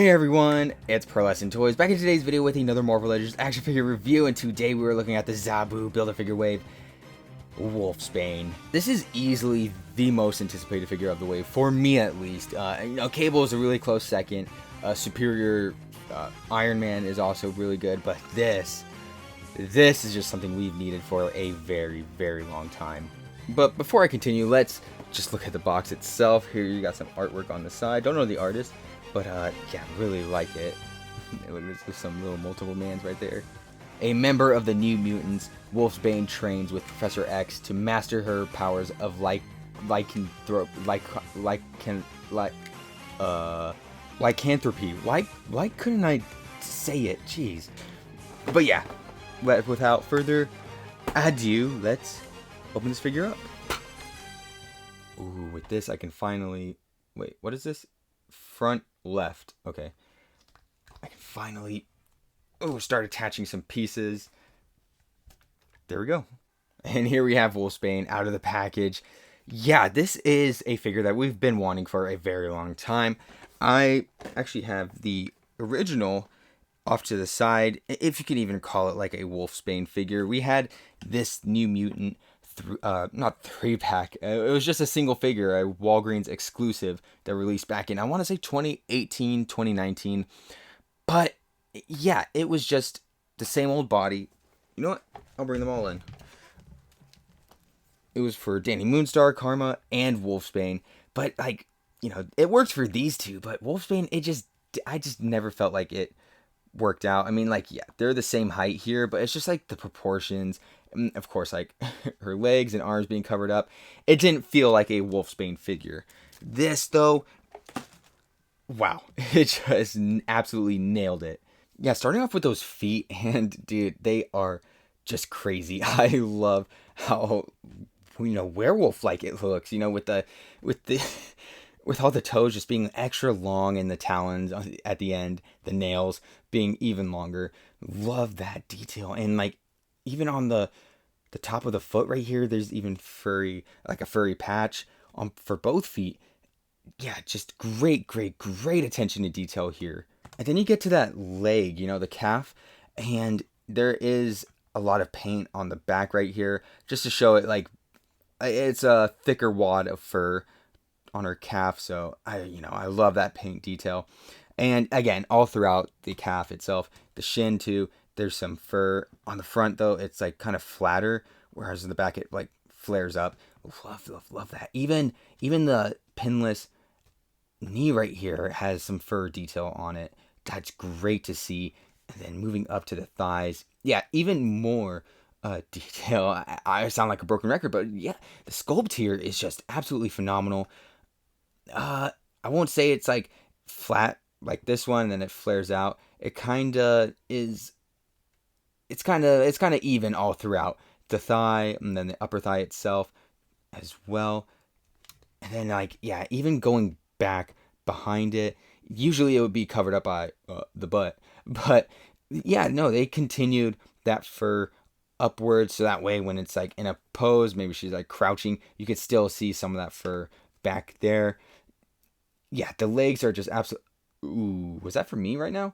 Hey everyone, it's Pearlescent Toys back in today's video with another Marvel Legends action figure review, and today we were looking at the ZABU Build-A-Figure Wave WOLFSBANE. This is easily the most anticipated figure of the wave, for me at least. Cable is a really close second. Superior Iron Man is also really good, but this is just something we've needed for a very, very long time. But before I continue, let's just look at the box itself. Here you got some artwork on the side. Don't know the artist, but yeah, really like it. There's some little multiple mans right there. A member of the New Mutants, WOLFSBANE trains with Professor X to master her powers of lycanthropy. Why couldn't I say it? Jeez. But yeah, without further ado, let's open this figure up. Ooh, with this I can finally... Wait, what is this? Front left. Okay. I can finally... start attaching some pieces. There we go. And here we have WOLFSBANE out of the package. Yeah, this is a figure that we've been wanting for a very long time. I actually have the original off to the side, if you can even call it like a WOLFSBANE figure. We had this New Mutant, not 3-pack. It was just a single figure, a Walgreens exclusive that released back in, I want to say 2018, 2019. But yeah, it was just the same old body. You know what? I'll bring them all in. It was for Danny Moonstar, Karma, and WOLFSBANE. But like, you know, it worked for these two, but WOLFSBANE, I just never felt like it worked out. I mean, like, yeah, they're the same height here, but it's just like the proportions. And of course, like her legs and arms being covered up, it didn't feel like a WOLFSBANE figure. This though, wow, it just absolutely nailed it. Yeah, starting off with those feet, and dude, they are just crazy. I love how, you know, werewolf-like it looks, you know, with all the toes just being extra long and the talons at the end, the nails being even longer. Love that detail. And like, even on the top of the foot right here, there's even furry, like a furry patch for both feet. Yeah, just great attention to detail here. And then you get to that leg, you know, the calf, and there is a lot of paint on the back right here, just to show it like it's a thicker wad of fur on her calf. So I love that paint detail. And again, all throughout the calf itself, the shin too, there's some fur. On the front though, it's like kind of flatter, whereas in the back it like flares up. Love that. Even the pinless knee right here has some fur detail on it. That's great to see. And then moving up to the thighs, yeah, even more detail. I sound like a broken record, but yeah, the sculpt here is just absolutely phenomenal. I won't say it's like flat like this one and then it flares out. It kind of is. It's kind of even all throughout the thigh, and then the upper thigh itself as well. And then like, yeah, even going back behind it, usually it would be covered up by the butt, but yeah, no, they continued that fur upwards, so that way when it's like in a pose, maybe she's like crouching, you could still see some of that fur back there. Yeah, the legs are just absolute. Ooh, was that for me right now?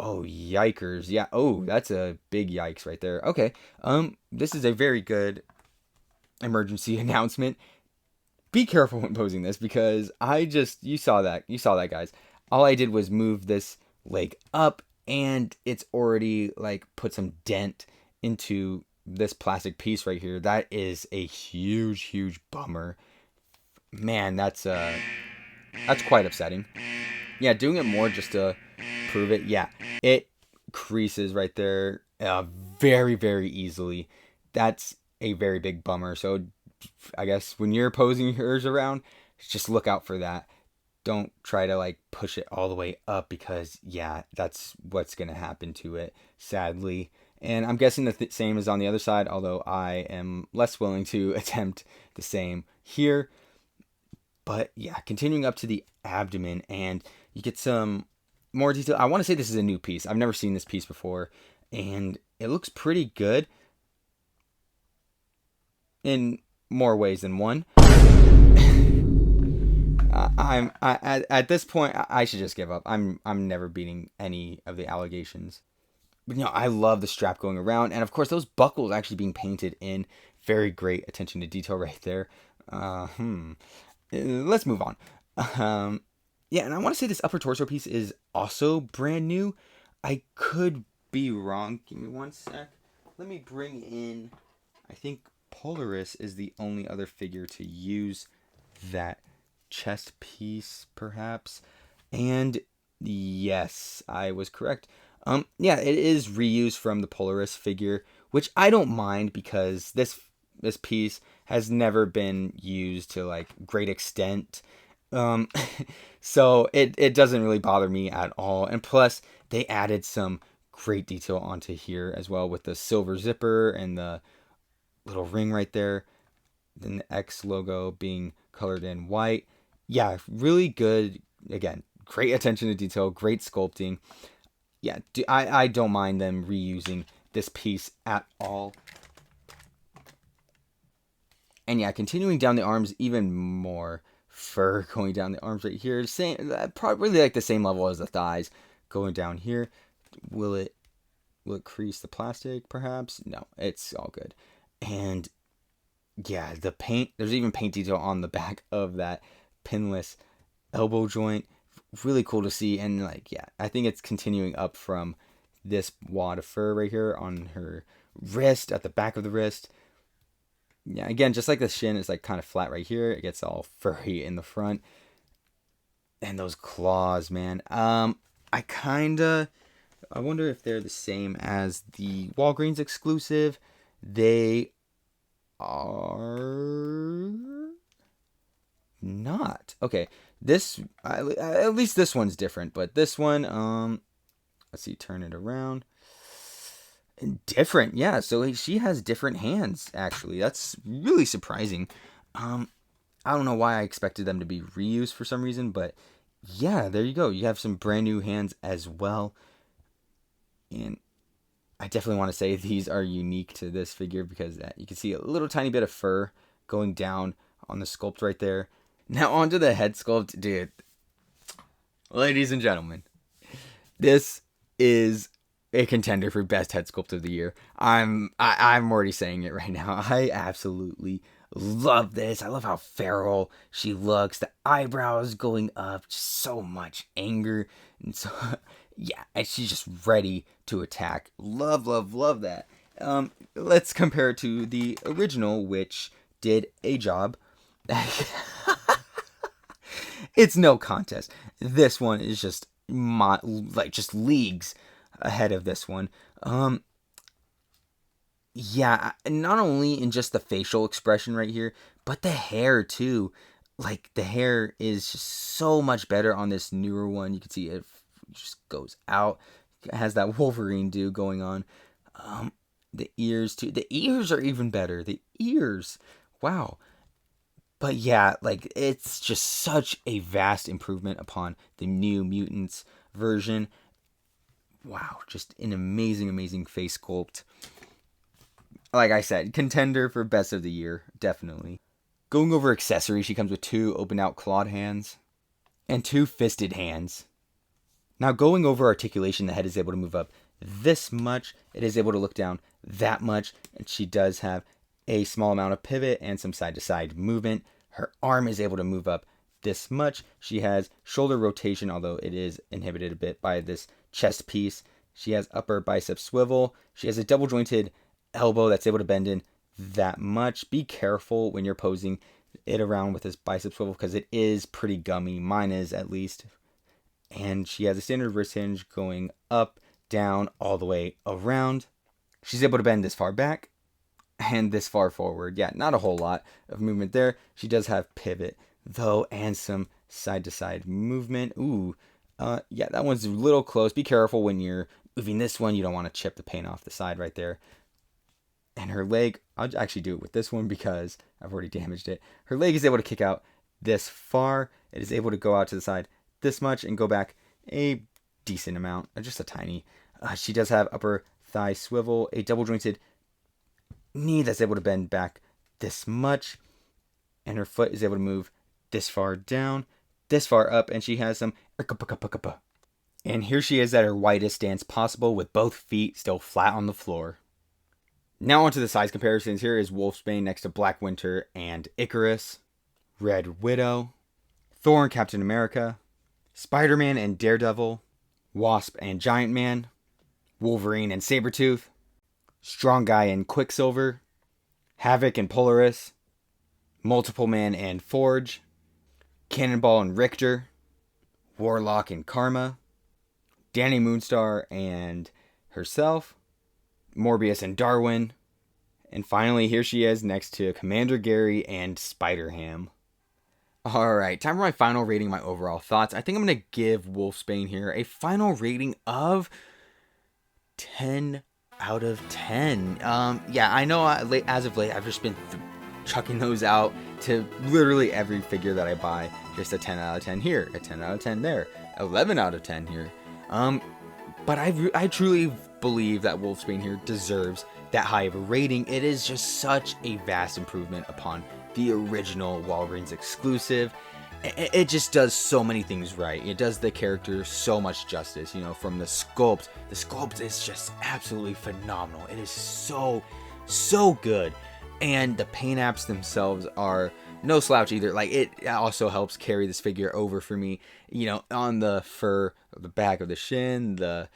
Oh, yikers. Yeah, oh, that's a big yikes right there. Okay, this is a very good emergency announcement. Be careful when posing this, because you saw that, guys. All I did was move this leg up, and it's already like put some dent into this plastic piece right here. That is a huge bummer. Man, that's quite upsetting. Yeah, doing it more just to prove it. Yeah, it creases right there very easily. That's a very big bummer. So I guess when you're posing yours around, just look out for that. Don't try to like push it all the way up, because yeah, that's what's going to happen to it, sadly. And I'm guessing the same is on the other side, although I am less willing to attempt the same here. But yeah, continuing up to the abdomen, and you get some more detail. I want to say this is a new piece. I've never seen this piece before, and it looks pretty good in more ways than one. At this point, I should just give up. I'm never beating any of the allegations. But I love the strap going around, and of course those buckles actually being painted in. Very great attention to detail right there. Let's move on. Yeah, and I want to say this upper torso piece is also brand new. I could be wrong. Give me one sec. Let me bring in. I think Polaris is the only other figure to use that chest piece, perhaps. And yes, I was correct. Yeah, it is reused from the Polaris figure, which I don't mind because this piece has never been used to like great extent. So it doesn't really bother me at all. And plus, they added some great detail onto here as well with the silver zipper and the little ring right there. Then the X logo being colored in white. Yeah, really good. Again, great attention to detail, great sculpting. Yeah, I don't mind them reusing this piece at all. And yeah, continuing down the arms, even more fur going down the arms right here. Same, probably like the same level as the thighs going down here. Will it crease the plastic? Perhaps no. It's all good. And yeah, the paint. There's even paint detail on the back of that pinless elbow joint. Really cool to see. And like, yeah, I think it's continuing up from this wad of fur right here on her wrist, at the back of the wrist. Yeah, again, just like the shin is like kind of flat right here, it gets all furry in the front. And those claws, man. I wonder if they're the same as the Walgreens exclusive. They are not. Okay, this at least this one's different, but this one, let's see, turn it around. Different, yeah. So she has different hands. Actually, that's really surprising. I don't know why I expected them to be reused for some reason, but yeah, there you go. You have some brand new hands as well, and I definitely want to say these are unique to this figure because you can see a little tiny bit of fur going down on the sculpt right there. Now onto the head sculpt, dude. Ladies and gentlemen, this is a contender for best head sculpt of the year. I'm already saying it right now. I absolutely love this. I love how feral she looks. The eyebrows going up, just so much anger, and so yeah, and she's just ready to attack. Love that. Let's compare it to the original, which did a job. It's no contest. This one is just just leagues ahead of this one. Yeah, not only in just the facial expression right here, but the hair too. Like the hair is just so much better on this newer one. You can see it just goes out. It has that Wolverine do going on. The ears too. The ears are even better. The ears. Wow. But yeah, like it's just such a vast improvement upon the New Mutants version. Wow, just an amazing face sculpt. Like I said, contender for best of the year, definitely. Going over accessories, she comes with 2 open out clawed hands and 2 fisted hands. Now going over articulation, the head is able to move up this much. It is able to look down that much. And she does have a small amount of pivot and some side to side movement. Her arm is able to move up this much. She has shoulder rotation, although it is inhibited a bit by this chest piece. She has upper bicep swivel. She has a double jointed elbow that's able to bend in that much. Be careful when you're posing it around with this bicep swivel because it is pretty gummy. Mine is, at least. And she has a standard wrist hinge going up, down, all the way around. She's able to bend this far back and this far forward. Yeah, not a whole lot of movement there. She does have pivot though, and some side to side movement. Ooh, yeah, that one's a little close. Be careful when you're moving this one. You don't want to chip the paint off the side right there. And her leg, I'll actually do it with this one because I've already damaged it. Her leg is able to kick out this far. It is able to go out to the side this much and go back a decent amount, just a tiny. She does have upper thigh swivel, a double jointed knee that's able to bend back this much, and her foot is able to move this far down, this far up, and she has some. And here she is at her widest stance possible with both feet still flat on the floor. Now onto the size comparisons. Here is Wolfsbane next to Black Winter and Icarus, Red Widow, Thor and Captain America, Spider-Man and Daredevil, Wasp and Giant Man, Wolverine and Sabretooth, Strong Guy and Quicksilver, Havoc and Polaris, Multiple Man and Forge, Cannonball and Richter, Warlock and Karma, Danny Moonstar and herself, Morbius and Darwin, and finally here she is next to Commander Gary and Spider-Ham. Alright, time for my final rating, my overall thoughts. I think I'm going to give Wolfsbane here a final rating of 10 out of 10. Yeah, I know as of late I've just been chucking those out to literally every figure that I buy. Just a 10 out of 10 here, a 10 out of 10 there, 11 out of 10 here. But I truly believe that Wolfsbane here deserves that high of a rating. It is just such a vast improvement upon the original Walgreens exclusive. It just does so many things right. It does the character so much justice, you know, from the sculpt. The sculpt is just absolutely phenomenal. It is so good. And the paint apps themselves are no slouch either. Like, it also helps carry this figure over for me, you know, on the fur, the back of the shin, the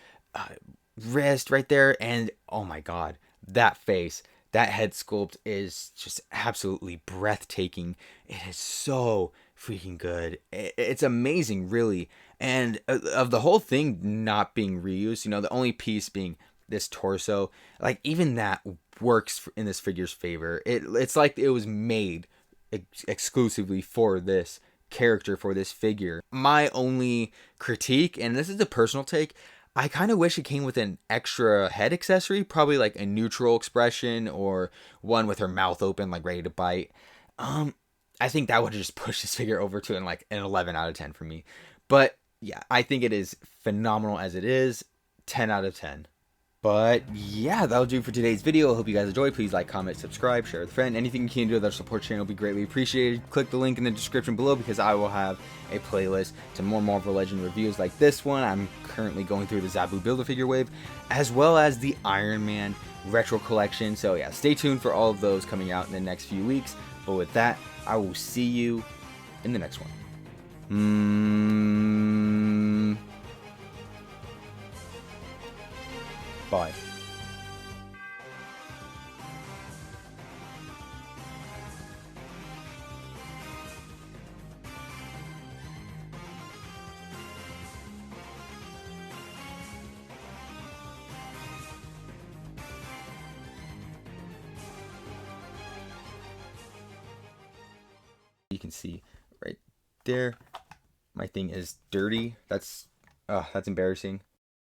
wrist right there. And oh my god, that face, that head sculpt is just absolutely breathtaking. It is so freaking good. It's amazing, really. And of the whole thing not being reused, you know, the only piece being this torso, like, even that works in this figure's favor. It's like it was made exclusively for this character, for this figure. My only critique, and this is a personal take, I kind of wish it came with an extra head accessory, probably like a neutral expression or one with her mouth open, like ready to bite. I think that would have just pushed this figure over to an 11 out of 10 for me. But yeah, I think it is phenomenal as it is. 10 out of 10. But yeah, that'll do for today's video. I hope you guys enjoyed. Please like, comment, subscribe, share with a friend. Anything you can do to support the channel will be greatly appreciated. Click the link in the description below because I will have a playlist to more Marvel Legends reviews like this one. I'm currently going through the ZABU Build-A-Figure wave, as well as the Iron Man Retro Collection. So yeah, stay tuned for all of those coming out in the next few weeks. But with that, I will see you in the next one. Bye. You can see right there, my thing is dirty. That's embarrassing.